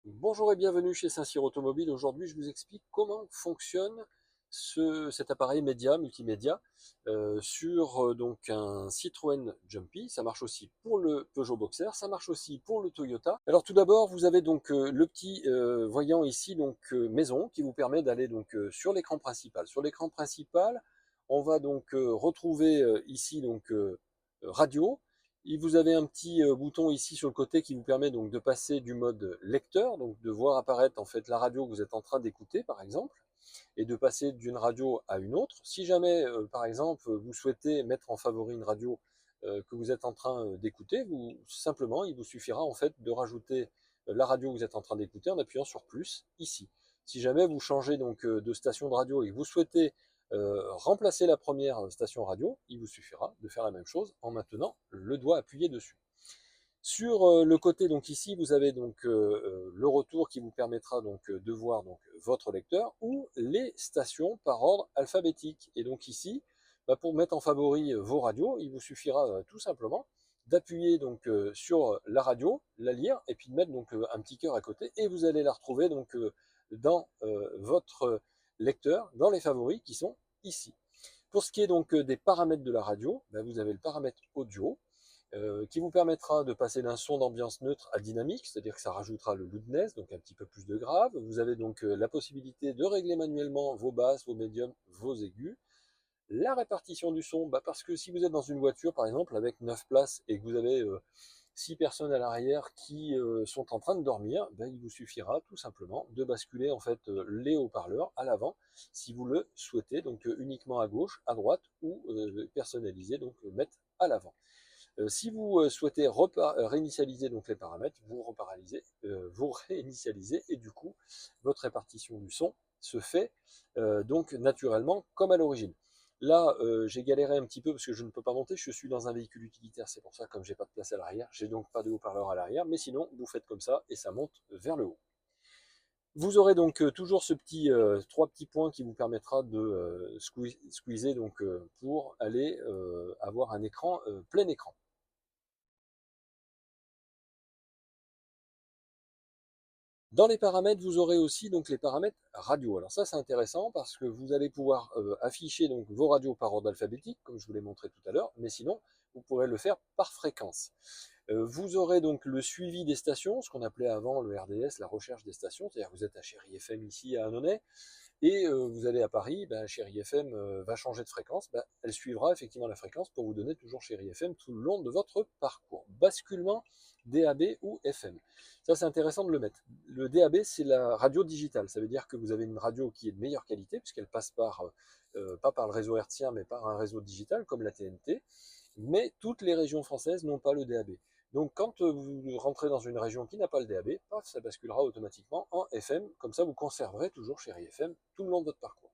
Bonjour et bienvenue chez Saint-Cyr Automobile. Aujourd'hui, je vous explique comment fonctionne cet appareil média, multimédia, sur donc un Citroën Jumpy. Ça marche aussi pour le Peugeot Boxer, ça marche aussi pour le Toyota. Alors tout d'abord, vous avez donc le petit voyant ici, donc maison, qui vous permet d'aller donc sur l'écran principal. Sur l'écran principal, on va donc retrouver ici donc radio. Et vous avez un petit bouton ici sur le côté qui vous permet donc de passer du mode lecteur, donc de voir apparaître en fait la radio que vous êtes en train d'écouter par exemple, et de passer d'une radio à une autre. Si jamais par exemple vous souhaitez mettre en favori une radio que vous êtes en train d'écouter, vous simplement il vous suffira en fait de rajouter la radio que vous êtes en train d'écouter en appuyant sur plus ici. Si jamais vous changez donc de station de radio et que vous souhaitez remplacer la première station radio, il vous suffira de faire la même chose en maintenant le doigt appuyé dessus. Sur le côté donc ici, vous avez donc le retour qui vous permettra donc de voir donc votre lecteur ou les stations par ordre alphabétique. Et donc ici, pour mettre en favori vos radios, il vous suffira tout simplement d'appuyer donc sur la radio, la lire et puis de mettre donc un petit cœur à côté et vous allez la retrouver donc dans votre lecteur, dans les favoris qui sont ici. Pour ce qui est donc des paramètres de la radio, vous avez le paramètre audio qui vous permettra de passer d'un son d'ambiance neutre à dynamique, c'est-à-dire que ça rajoutera le loudness, donc un petit peu plus de grave. Vous avez donc la possibilité de régler manuellement vos basses, vos médiums, vos aigus. La répartition du son, parce que si vous êtes dans une voiture par exemple avec 9 places et que vous avez 6 personnes à l'arrière qui sont en train de dormir, il vous suffira tout simplement de basculer en fait les haut-parleurs à l'avant si vous le souhaitez, donc uniquement à gauche, à droite ou personnaliser, donc mettre à l'avant. Si vous souhaitez réinitialiser donc les paramètres, vous réinitialisez et du coup votre répartition du son se fait donc naturellement comme à l'origine. Là, j'ai galéré un petit peu parce que je ne peux pas monter, je suis dans un véhicule utilitaire, c'est pour ça comme j'ai pas de place à l'arrière, j'ai donc pas de haut-parleur à l'arrière, mais sinon vous faites comme ça et ça monte vers le haut. Vous aurez donc toujours ce petit trois petits points qui vous permettra de squeezer donc pour aller avoir un écran plein écran. Dans les paramètres, vous aurez aussi donc les paramètres radio. Alors ça, c'est intéressant parce que vous allez pouvoir afficher donc vos radios par ordre alphabétique, comme je vous l'ai montré tout à l'heure, mais sinon, vous pourrez le faire par fréquence. Vous aurez donc le suivi des stations, ce qu'on appelait avant le RDS, la recherche des stations, c'est-à-dire que vous êtes à Chéri FM ici à Annonay, et vous allez à Paris, Chéri FM va changer de fréquence, elle suivra effectivement la fréquence pour vous donner toujours Chéri FM tout le long de votre parcours. Basculement DAB ou FM. Ça c'est intéressant de le mettre. Le DAB c'est la radio digitale, ça veut dire que vous avez une radio qui est de meilleure qualité puisqu'elle passe pas par le réseau hertzien mais par un réseau digital comme la TNT, mais toutes les régions françaises n'ont pas le DAB. Donc quand vous rentrez dans une région qui n'a pas le DAB, paf, ça basculera automatiquement en FM, comme ça vous conserverez toujours Chéri FM tout le long de votre parcours.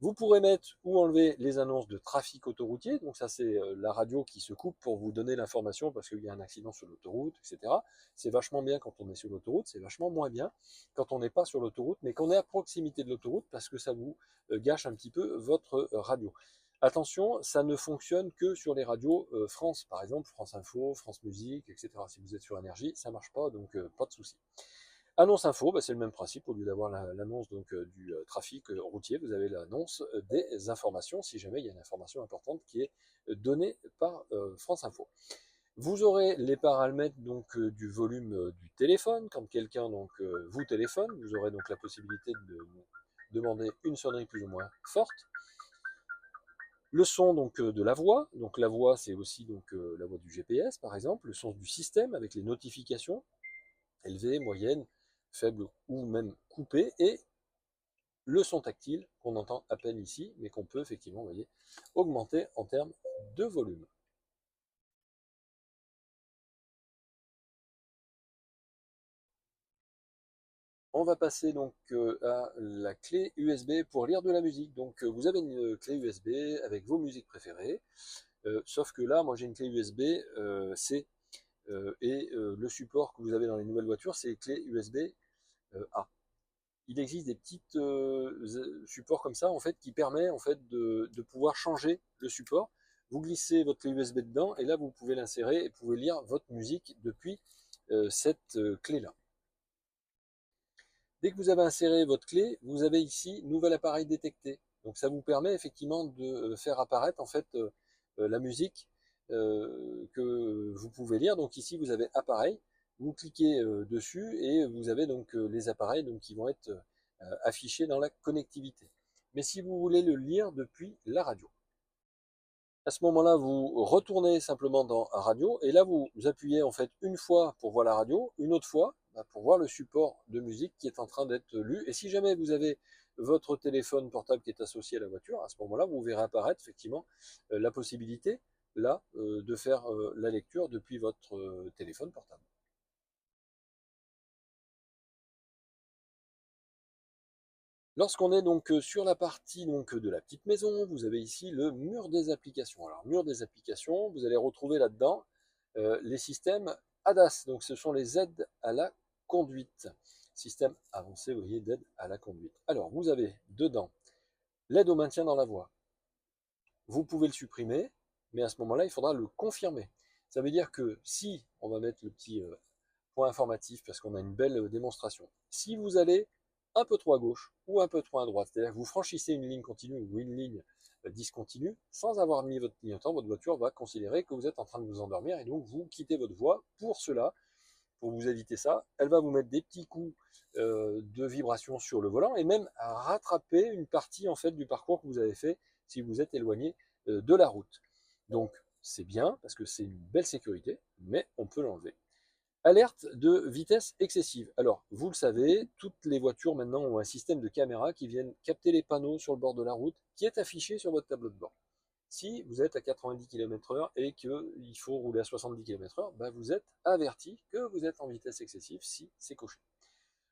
Vous pourrez mettre ou enlever les annonces de trafic autoroutier, donc ça c'est la radio qui se coupe pour vous donner l'information parce qu'il y a un accident sur l'autoroute, etc. C'est vachement bien quand on est sur l'autoroute, c'est vachement moins bien quand on n'est pas sur l'autoroute, mais qu'on est à proximité de l'autoroute parce que ça vous gâche un petit peu votre radio. Attention, ça ne fonctionne que sur les radios France, par exemple France Info, France Musique, etc. Si vous êtes sur Énergie, ça marche pas, donc pas de souci. Annonce info, c'est le même principe. Au lieu d'avoir l'annonce du trafic routier, vous avez l'annonce des informations, si jamais il y a une information importante qui est donnée par France Info. Vous aurez les paramètres donc du volume du téléphone. Quand quelqu'un vous téléphone, vous aurez donc la possibilité de demander une sonnerie plus ou moins forte. Le son de la voix, donc la voix c'est aussi donc la voix du GPS par exemple, le son du système avec les notifications élevées, moyennes, faibles ou même coupées, et le son tactile qu'on entend à peine ici, mais qu'on peut effectivement, vous voyez, augmenter en termes de volume. On va passer donc à la clé USB pour lire de la musique. Donc vous avez une clé USB avec vos musiques préférées, sauf que là, moi j'ai une clé USB C, et le support que vous avez dans les nouvelles voitures, c'est clé USB A. Il existe des petits supports comme ça en fait qui permet en fait de pouvoir changer le support. Vous glissez votre clé USB dedans et là vous pouvez l'insérer et vous pouvez lire votre musique depuis cette clé là. Dès que vous avez inséré votre clé, vous avez ici nouvel appareil détecté. Donc ça vous permet effectivement de faire apparaître en fait la musique que vous pouvez lire. Donc ici vous avez appareil, vous cliquez dessus et vous avez donc les appareils donc, qui vont être affichés dans la connectivité. Mais si vous voulez le lire depuis la radio, à ce moment-là, vous retournez simplement dans radio et là, vous appuyez en fait une fois pour voir la radio, une autre fois pour voir le support de musique qui est en train d'être lu. Et si jamais vous avez votre téléphone portable qui est associé à la voiture, à ce moment-là, vous verrez apparaître effectivement la possibilité là de faire la lecture depuis votre téléphone portable. Lorsqu'on est donc sur la partie donc de la petite maison, vous avez ici le mur des applications. Alors mur des applications, vous allez retrouver là-dedans les systèmes ADAS. Donc ce sont les aides à la conduite. Système avancé, vous voyez, d'aide à la conduite. Alors vous avez dedans l'aide au maintien dans la voie. Vous pouvez le supprimer, mais à ce moment-là, il faudra le confirmer. Ça veut dire que si, on va mettre le petit point informatif parce qu'on a une belle démonstration. Si vous allez un peu trop à gauche ou un peu trop à droite, c'est-à-dire que vous franchissez une ligne continue ou une ligne discontinue, sans avoir mis votre clignotant, votre voiture va considérer que vous êtes en train de vous endormir et donc vous quittez votre voie pour cela, pour vous éviter ça. Elle va vous mettre des petits coups de vibration sur le volant et même à rattraper une partie en fait du parcours que vous avez fait si vous êtes éloigné de la route. Donc c'est bien parce que c'est une belle sécurité, mais on peut l'enlever. Alerte de vitesse excessive. Alors, vous le savez, toutes les voitures maintenant ont un système de caméra qui viennent capter les panneaux sur le bord de la route qui est affiché sur votre tableau de bord. Si vous êtes à 90 km/h et qu'il faut rouler à 70 km/h, ben vous êtes averti que vous êtes en vitesse excessive si c'est coché.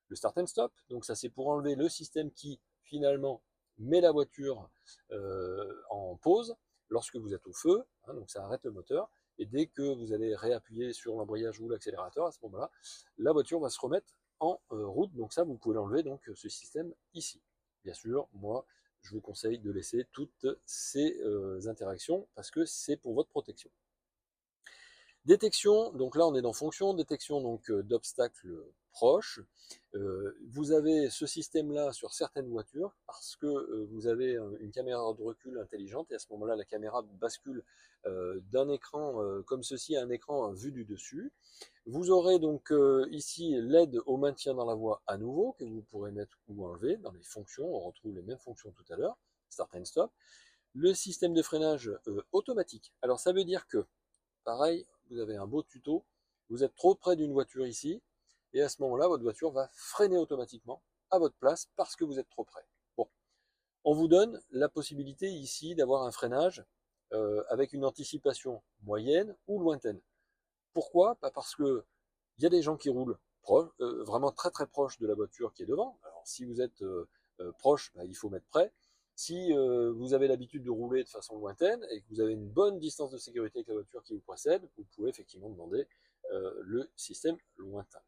Le start and stop, donc ça c'est pour enlever le système qui finalement met la voiture en pause lorsque vous êtes au feu, hein, donc ça arrête le moteur. Et dès que vous allez réappuyer sur l'embrayage ou l'accélérateur, à ce moment-là, la voiture va se remettre en route. Donc ça, vous pouvez l'enlever, donc ce système ici. Bien sûr, moi, je vous conseille de laisser toutes ces interactions parce que c'est pour votre protection. Détection, donc là on est dans fonction, détection donc d'obstacles proches. Vous avez ce système-là sur certaines voitures parce que vous avez une caméra de recul intelligente et à ce moment-là la caméra bascule d'un écran comme ceci à un écran vu du dessus. Vous aurez donc ici l'aide au maintien dans la voie à nouveau que vous pourrez mettre ou enlever dans les fonctions. On retrouve les mêmes fonctions tout à l'heure, start and stop. Le système de freinage automatique. Alors ça veut dire que pareil, vous avez un beau tuto, vous êtes trop près d'une voiture ici, et à ce moment-là, votre voiture va freiner automatiquement à votre place parce que vous êtes trop près. Bon, on vous donne la possibilité ici d'avoir un freinage avec une anticipation moyenne ou lointaine. Pourquoi? Parce que il y a des gens qui roulent proche, vraiment très très proche de la voiture qui est devant. Alors si vous êtes proche, bah, il faut mettre près. Si vous avez l'habitude de rouler de façon lointaine et que vous avez une bonne distance de sécurité avec la voiture qui vous précède, vous pouvez effectivement demander le système lointain.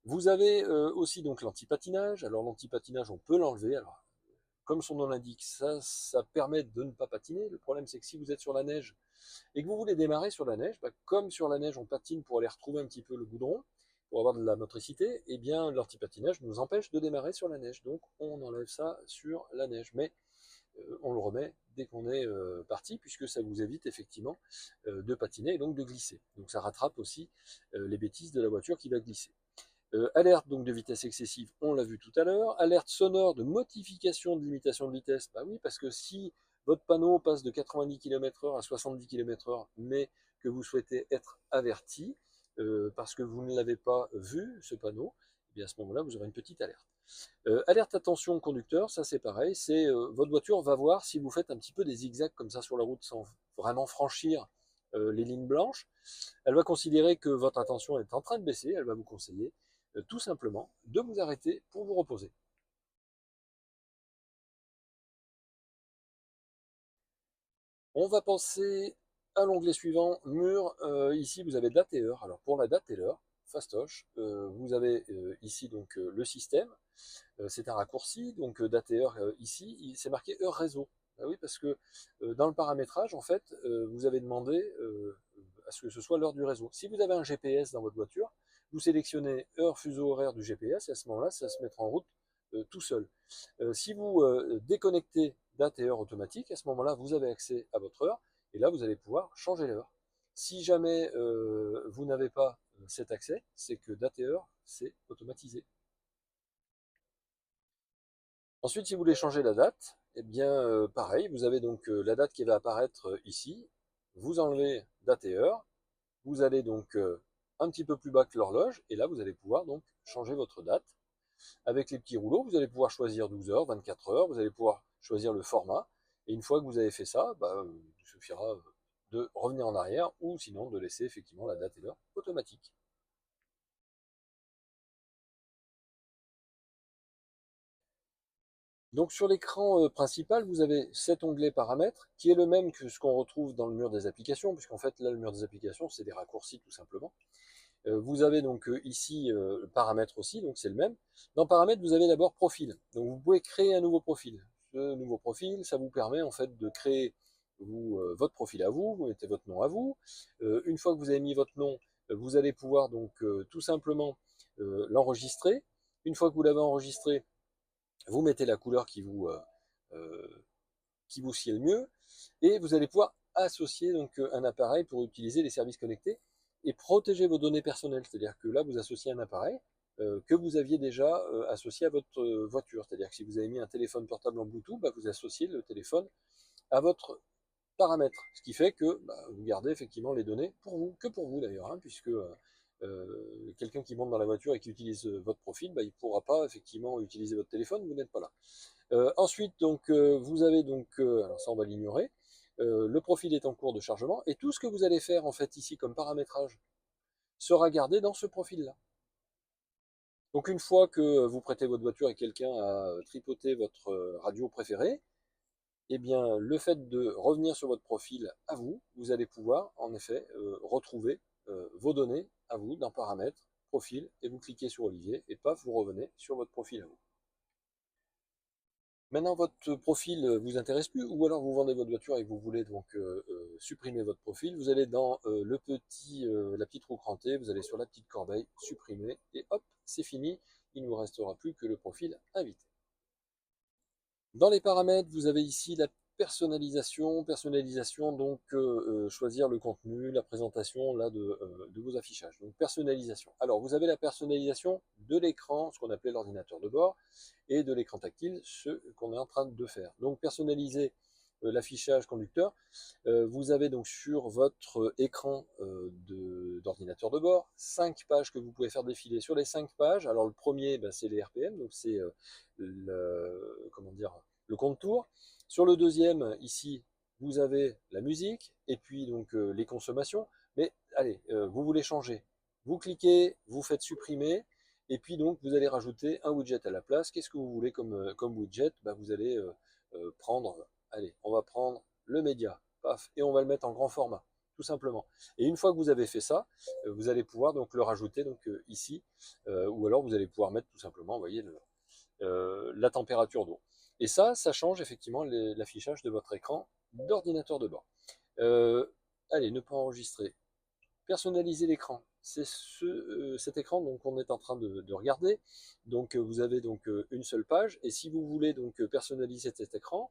Vous avez aussi donc l'antipatinage. Alors l'antipatinage, on peut l'enlever. Alors comme son nom l'indique, ça permet de ne pas patiner. Le problème, c'est que si vous êtes sur la neige et que vous voulez démarrer sur la neige, bah, comme sur la neige, on patine pour aller retrouver un petit peu le goudron, pour avoir de la motricité, eh bien l'antipatinage nous empêche de démarrer sur la neige. Donc on enlève ça sur la neige. Mais on le remet dès qu'on est parti, puisque ça vous évite effectivement de patiner et donc de glisser. Donc ça rattrape aussi les bêtises de la voiture qui va glisser. Alerte donc de vitesse excessive, on l'a vu tout à l'heure. Alerte sonore de modification de limitation de vitesse, bah oui, parce que si votre panneau passe de 90 km/h à 70 km/h, mais que vous souhaitez être averti, parce que vous ne l'avez pas vu, ce panneau, eh bien à ce moment-là, vous aurez une petite alerte. Alerte attention conducteur, ça c'est pareil, c'est votre voiture va voir si vous faites un petit peu des zigzags comme ça sur la route sans vraiment franchir les lignes blanches. Elle va considérer que votre attention est en train de baisser, elle va vous conseiller tout simplement de vous arrêter pour vous reposer. On va passer à l'onglet suivant, mur. Ici, vous avez date et heure. Alors pour la date et l'heure, fastoche, vous avez ici donc le système. C'est un raccourci, donc date et heure ici, c'est marqué heure réseau. Ah oui, parce que dans le paramétrage, en fait, vous avez demandé à ce que ce soit l'heure du réseau. Si vous avez un GPS dans votre voiture, vous sélectionnez heure fuseau horaire du GPS et à ce moment-là, ça se mettra en route tout seul. Si vous déconnectez date et heure automatique, à ce moment-là, vous avez accès à votre heure, et là, vous allez pouvoir changer l'heure. Si jamais vous n'avez pas cet accès, c'est que date et heure, c'est automatisé. Ensuite, si vous voulez changer la date, eh bien, pareil, vous avez donc la date qui va apparaître ici. Vous enlevez date et heure. Vous allez donc un petit peu plus bas que l'horloge, et là, vous allez pouvoir donc changer votre date. Avec les petits rouleaux, vous allez pouvoir choisir 12 heures, 24 heures, vous allez pouvoir choisir le format. Et une fois que vous avez fait ça, bah, il suffira de revenir en arrière, ou sinon de laisser effectivement la date et l'heure automatique. Donc sur l'écran principal, vous avez cet onglet paramètres, qui est le même que ce qu'on retrouve dans le mur des applications, puisqu'en fait là le mur des applications c'est des raccourcis tout simplement. Vous avez donc ici paramètres aussi, donc c'est le même. Dans paramètres, vous avez d'abord profil. Donc vous pouvez créer un nouveau profil. Ce nouveau profil, ça vous permet en fait de créer votre profil à vous, vous mettez votre nom à vous. Une fois que vous avez mis votre nom, vous allez pouvoir donc tout simplement l'enregistrer. Une fois que vous l'avez enregistré, vous mettez la couleur euh, qui vous sied le mieux, et vous allez pouvoir associer donc un appareil pour utiliser les services connectés et protéger vos données personnelles. C'est-à-dire que là, vous associez un appareil que vous aviez déjà associé à votre voiture. C'est-à-dire que si vous avez mis un téléphone portable en Bluetooth, bah, vous associez le téléphone à votre paramètre. Ce qui fait que bah, vous gardez effectivement les données pour vous, que pour vous d'ailleurs, hein, puisque quelqu'un qui monte dans la voiture et qui utilise votre profil, bah, il ne pourra pas effectivement utiliser votre téléphone, vous n'êtes pas là. Ensuite, donc, vous avez donc, alors ça on va l'ignorer, le profil est en cours de chargement, et tout ce que vous allez faire en fait ici comme paramétrage sera gardé dans ce profil-là. Donc une fois que vous prêtez votre voiture et quelqu'un a tripoté votre radio préférée, eh bien le fait de revenir sur votre profil à vous, vous allez pouvoir en effet retrouver vos données à vous dans paramètres, profil, et vous cliquez sur Olivier, et paf, vous revenez sur votre profil à vous. Maintenant, votre profil vous intéresse plus, ou alors vous vendez votre voiture et vous voulez donc supprimer votre profil, vous allez dans la petite roue crantée, vous allez sur la petite corbeille, supprimer, et hop, c'est fini, il ne vous restera plus que le profil invité. Dans les paramètres, vous avez ici la personnalisation donc choisir le contenu, la présentation là de vos affichages. Donc personnalisation. Alors vous avez la personnalisation de l'écran, ce qu'on appelait l'ordinateur de bord, et de l'écran tactile, ce qu'on est en train de faire. Donc personnaliser l'affichage conducteur, vous avez donc sur votre écran d'ordinateur de bord 5 pages que vous pouvez faire défiler. Sur les 5 pages, alors le premier ben, c'est les RPM, donc c'est comment dire, le compte tour. Sur le deuxième, ici, vous avez la musique et puis donc les consommations. Mais allez, vous voulez changer. Vous cliquez, vous faites supprimer, et puis donc vous allez rajouter un widget à la place. Qu'est-ce que vous voulez comme widget? Ben, vous allez prendre, allez, on va prendre le média, paf, et on va le mettre en grand format, tout simplement. Et une fois que vous avez fait ça, vous allez pouvoir donc le rajouter donc ici, ou alors vous allez pouvoir mettre tout simplement, vous voyez, la température d'eau. Et ça change effectivement l'affichage de votre écran d'ordinateur de bord. Allez, ne pas enregistrer. Personnaliser l'écran. C'est cet écran donc on est en train de regarder. Donc vous avez donc une seule page, et si vous voulez donc personnaliser cet écran,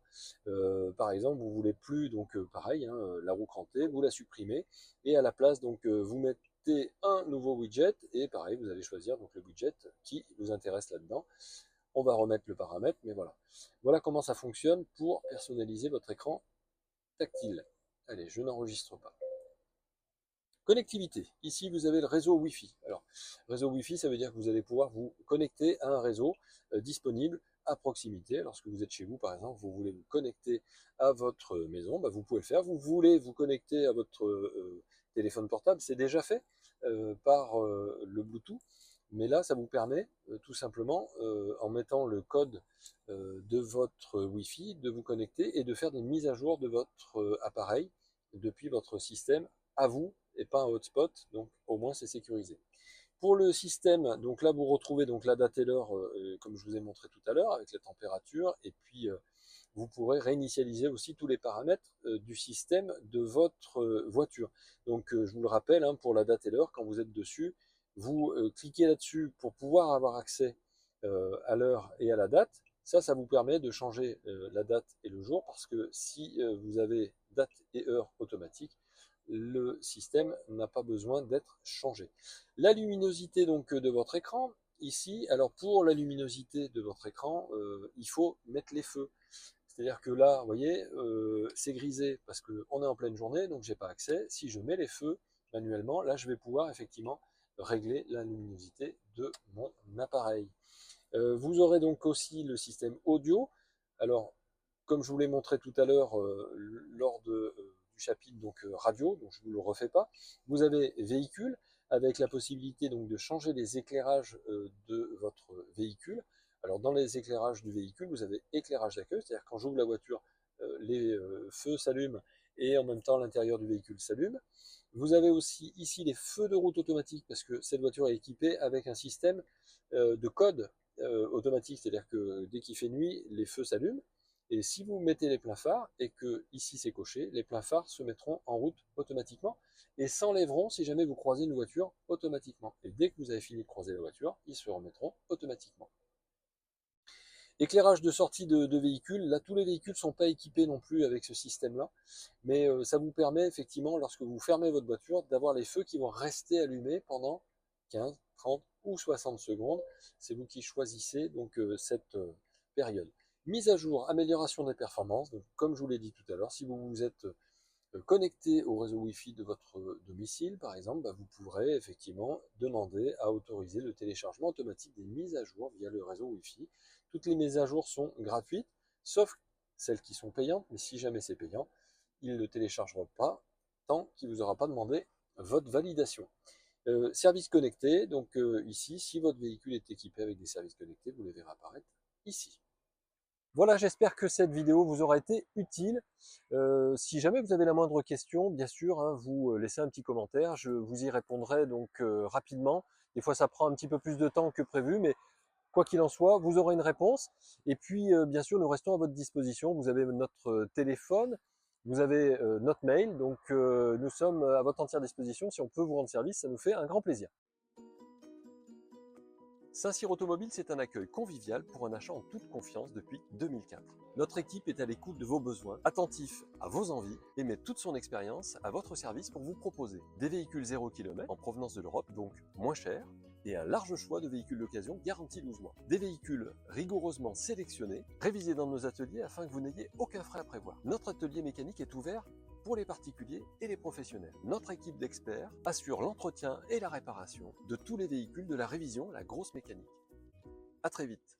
par exemple vous voulez plus donc pareil hein, la roue crantée, vous la supprimez, et à la place donc vous mettez un nouveau widget, et pareil vous allez choisir donc le widget qui vous intéresse là-dedans. On va remettre le paramètre, mais voilà. Voilà comment ça fonctionne pour personnaliser votre écran tactile. Allez, je n'enregistre pas. Connectivité. Ici, vous avez le réseau Wi-Fi. Alors, réseau Wi-Fi, ça veut dire que vous allez pouvoir vous connecter à un réseau disponible à proximité. Lorsque vous êtes chez vous, par exemple, vous voulez vous connecter à votre maison, bah, vous pouvez le faire. Vous voulez vous connecter à votre téléphone portable, c'est déjà fait par le Bluetooth. Mais là, ça vous permet tout simplement, en mettant le code de votre Wi-Fi, de vous connecter et de faire des mises à jour de votre appareil depuis votre système à vous, et pas un hotspot, donc au moins c'est sécurisé. Pour le système, donc là vous retrouvez donc la date et l'heure, comme je vous ai montré tout à l'heure, avec la température, et puis vous pourrez réinitialiser aussi tous les paramètres du système de votre voiture. Donc je vous le rappelle, hein, pour la date et l'heure, quand vous êtes dessus, vous cliquez là-dessus pour pouvoir avoir accès à l'heure et à la date. Ça vous permet de changer la date et le jour, parce que si vous avez date et heure automatique, le système n'a pas besoin d'être changé. La luminosité donc de votre écran, ici, alors pour la luminosité de votre écran, il faut mettre les feux. C'est-à-dire que là, vous voyez, c'est grisé parce qu'on est en pleine journée, donc j'ai pas accès. Si je mets les feux manuellement, là je vais pouvoir effectivement régler la luminosité de mon appareil. Vous aurez donc aussi le système audio. Alors, comme je vous l'ai montré tout à l'heure lors du chapitre donc, radio, donc je ne vous le refais pas, vous avez véhicule avec la possibilité donc de changer les éclairages de votre véhicule. Alors dans les éclairages du véhicule, vous avez éclairage d'accueil, c'est-à-dire quand j'ouvre la voiture, les feux s'allument et en même temps l'intérieur du véhicule s'allume. Vous avez aussi ici les feux de route automatiques, parce que cette voiture est équipée avec un système de code automatique, c'est-à-dire que dès qu'il fait nuit, les feux s'allument. Et si vous mettez les pleins phares et que ici c'est coché, les pleins phares se mettront en route automatiquement et s'enlèveront si jamais vous croisez une voiture automatiquement. Et dès que vous avez fini de croiser la voiture, ils se remettront automatiquement. Éclairage de sortie de véhicules, là tous les véhicules ne sont pas équipés non plus avec ce système-là, mais ça vous permet effectivement, lorsque vous fermez votre voiture, d'avoir les feux qui vont rester allumés pendant 15, 30 ou 60 secondes. C'est vous qui choisissez donc cette période. Mise à jour, amélioration des performances, donc, comme je vous l'ai dit tout à l'heure, si vous vous êtes connecté au réseau Wi-Fi de votre domicile, par exemple, bah, vous pourrez effectivement demander à autoriser le téléchargement automatique des mises à jour via le réseau Wi-Fi. Toutes les mises à jour sont gratuites, sauf celles qui sont payantes, mais si jamais c'est payant, il ne le téléchargera pas tant qu'il ne vous aura pas demandé votre validation. Services connectés, donc ici, si votre véhicule est équipé avec des services connectés, vous les verrez apparaître ici. Voilà, j'espère que cette vidéo vous aura été utile. Si jamais vous avez la moindre question, bien sûr, hein, vous laissez un petit commentaire, je vous y répondrai donc rapidement. Des fois, ça prend un petit peu plus de temps que prévu, mais quoi qu'il en soit, vous aurez une réponse. Et puis, bien sûr, nous restons à votre disposition. Vous avez notre téléphone, vous avez notre mail, donc nous sommes à votre entière disposition. Si on peut vous rendre service, ça nous fait un grand plaisir. Saint-Cyr Automobile, c'est un accueil convivial pour un achat en toute confiance depuis 2004. Notre équipe est à l'écoute de vos besoins, attentif à vos envies et met toute son expérience à votre service pour vous proposer des véhicules 0 km en provenance de l'Europe, donc moins chers, et un large choix de véhicules d'occasion garantis 12 mois. Des véhicules rigoureusement sélectionnés, révisés dans nos ateliers afin que vous n'ayez aucun frais à prévoir. Notre atelier mécanique est ouvert pour les particuliers et les professionnels. Notre équipe d'experts assure l'entretien et la réparation de tous les véhicules, de la révision à la grosse mécanique. À très vite.